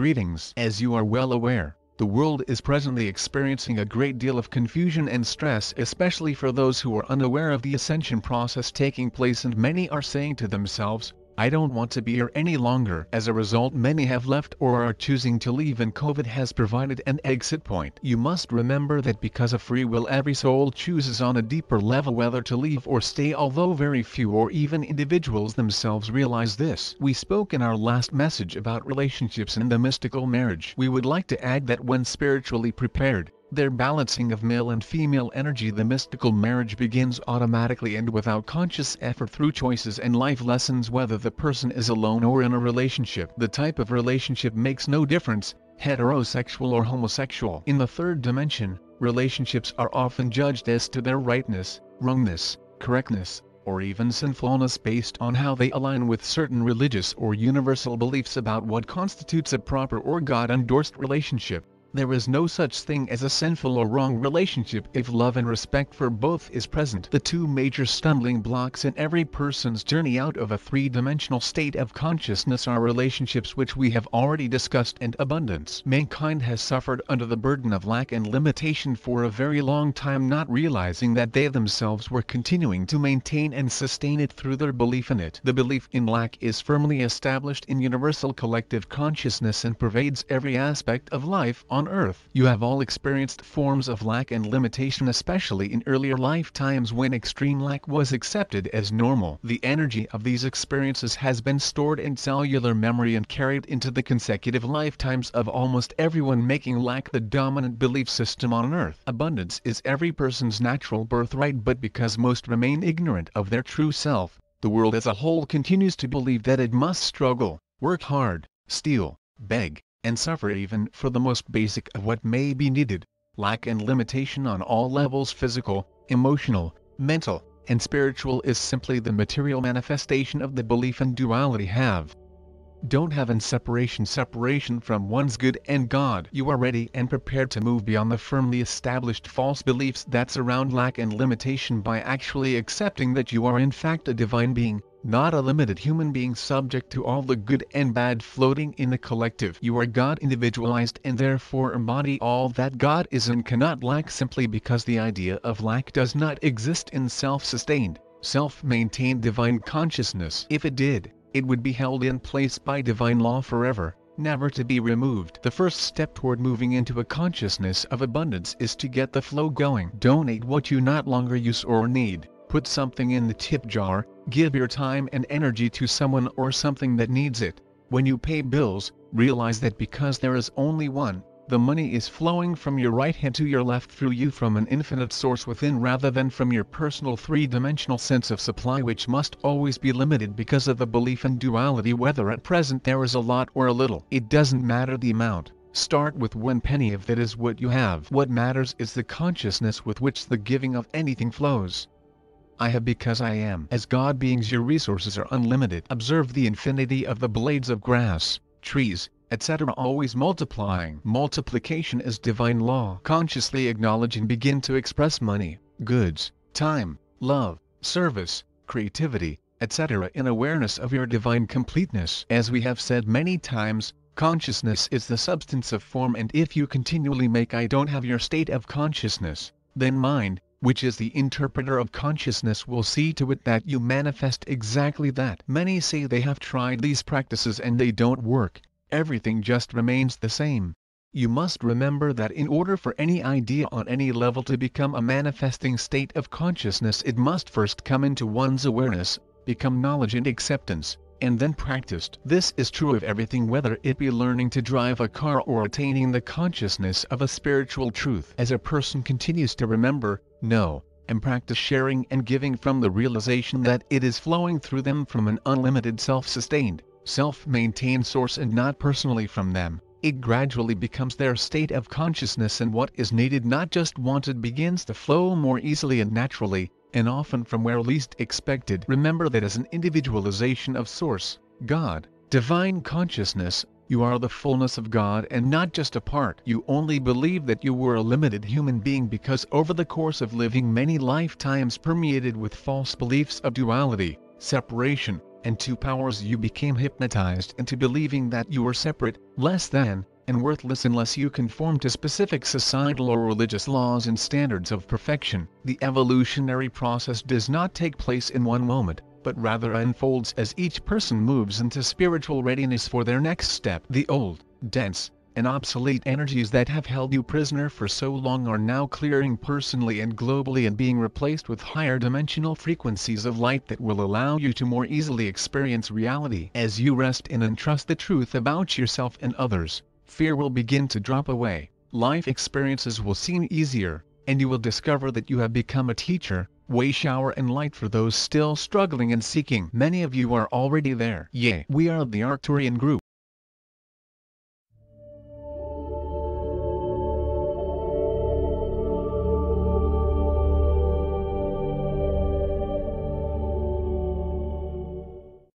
Greetings. As you are well aware, the world is presently experiencing a great deal of confusion and stress, especially for those who are unaware of the ascension process taking place, and many are saying to themselves, I don't want to be here any longer. As a result, many have left or are choosing to leave, and COVID has provided an exit point. You must remember that because of free will, every soul chooses on a deeper level whether to leave or stay, although very few or even individuals themselves realize this. We spoke in our last message about relationships and the mystical marriage. We would like to add that when spiritually prepared, their balancing of male and female energy, the mystical marriage begins automatically and without conscious effort through choices and life lessons, whether the person is alone or in a relationship. The type of relationship makes no difference, heterosexual or homosexual. In the third dimension, relationships are often judged as to their rightness, wrongness, correctness, or even sinfulness based on how they align with certain religious or universal beliefs about what constitutes a proper or God-endorsed relationship. There is no such thing as a sinful or wrong relationship if love and respect for both is present. The two major stumbling blocks in every person's journey out of a three-dimensional state of consciousness are relationships, which we have already discussed, and abundance. Mankind has suffered under the burden of lack and limitation for a very long time, not realizing that they themselves were continuing to maintain and sustain it through their belief in it. The belief in lack is firmly established in universal collective consciousness and pervades every aspect of life on Earth. You have all experienced forms of lack and limitation, especially in earlier lifetimes when extreme lack was accepted as normal. The energy of these experiences has been stored in cellular memory and carried into the consecutive lifetimes of almost everyone, making lack the dominant belief system on Earth. Abundance is every person's natural birthright, but because most remain ignorant of their true self, the world as a whole continues to believe that it must struggle, work hard, steal, beg, and suffer even for the most basic of what may be needed. Lack and limitation on all levels, physical, emotional, mental, and spiritual, is simply the material manifestation of the belief in duality. Don't have in separation from one's good and God. You are ready and prepared to move beyond the firmly established false beliefs that surround lack and limitation by actually accepting that you are in fact a divine being, not a limited human being subject to all the good and bad floating in the collective. You are God individualized and therefore embody all that God is and cannot lack, simply because the idea of lack does not exist in self-sustained, self-maintained divine consciousness. If it did, it would be held in place by divine law forever, never to be removed. The first step toward moving into a consciousness of abundance is to get the flow going. Donate what you no longer use or need. Put something in the tip jar. Give your time and energy to someone or something that needs it. When you pay bills, realize that because there is only one, the money is flowing from your right hand to your left through you from an infinite source within, rather than from your personal three-dimensional sense of supply, which must always be limited because of the belief in duality. Whether at present there is a lot or a little, it doesn't matter the amount. Start with 1 penny if that is what you have. What matters is the consciousness with which the giving of anything flows. I have because I am. As God beings, your resources are unlimited. Observe the infinity of the blades of grass, trees, etc., always multiplying. Multiplication is divine law. Consciously acknowledge and begin to express money, goods, time, love, service, creativity, etc. in awareness of your divine completeness. As we have said many times, consciousness is the substance of form, and if you continually make I don't have your state of consciousness, then mind, which is the interpreter of consciousness, will see to it that you manifest exactly that. Many say they have tried these practices and they don't work. Everything just remains the same. You must remember that in order for any idea on any level to become a manifesting state of consciousness, it must first come into one's awareness, become knowledge and acceptance, and then practiced. This is true of everything, whether it be learning to drive a car or attaining the consciousness of a spiritual truth. As a person continues to remember, know, and practice sharing and giving from the realization that it is flowing through them from an unlimited self-sustained, self-maintained source and not personally from them, it gradually becomes their state of consciousness, and what is needed, not just wanted, begins to flow more easily and naturally, and often from where least expected. Remember that as an individualization of Source, God, divine consciousness, you are the fullness of God and not just a part. You only believe that you were a limited human being because over the course of living many lifetimes permeated with false beliefs of duality, separation, and to powers you became hypnotized into believing that you were separate, less than, and worthless unless you conform to specific societal or religious laws and standards of perfection. The evolutionary process does not take place in one moment, but rather unfolds as each person moves into spiritual readiness for their next step. The old, dense, and obsolete energies that have held you prisoner for so long are now clearing personally and globally and being replaced with higher dimensional frequencies of light that will allow you to more easily experience reality. As you rest in and trust the truth about yourself and others, fear will begin to drop away, life experiences will seem easier, and you will discover that you have become a teacher, way shower and light for those still struggling and seeking. Many of you are already there. Yea, we are the Arcturian group.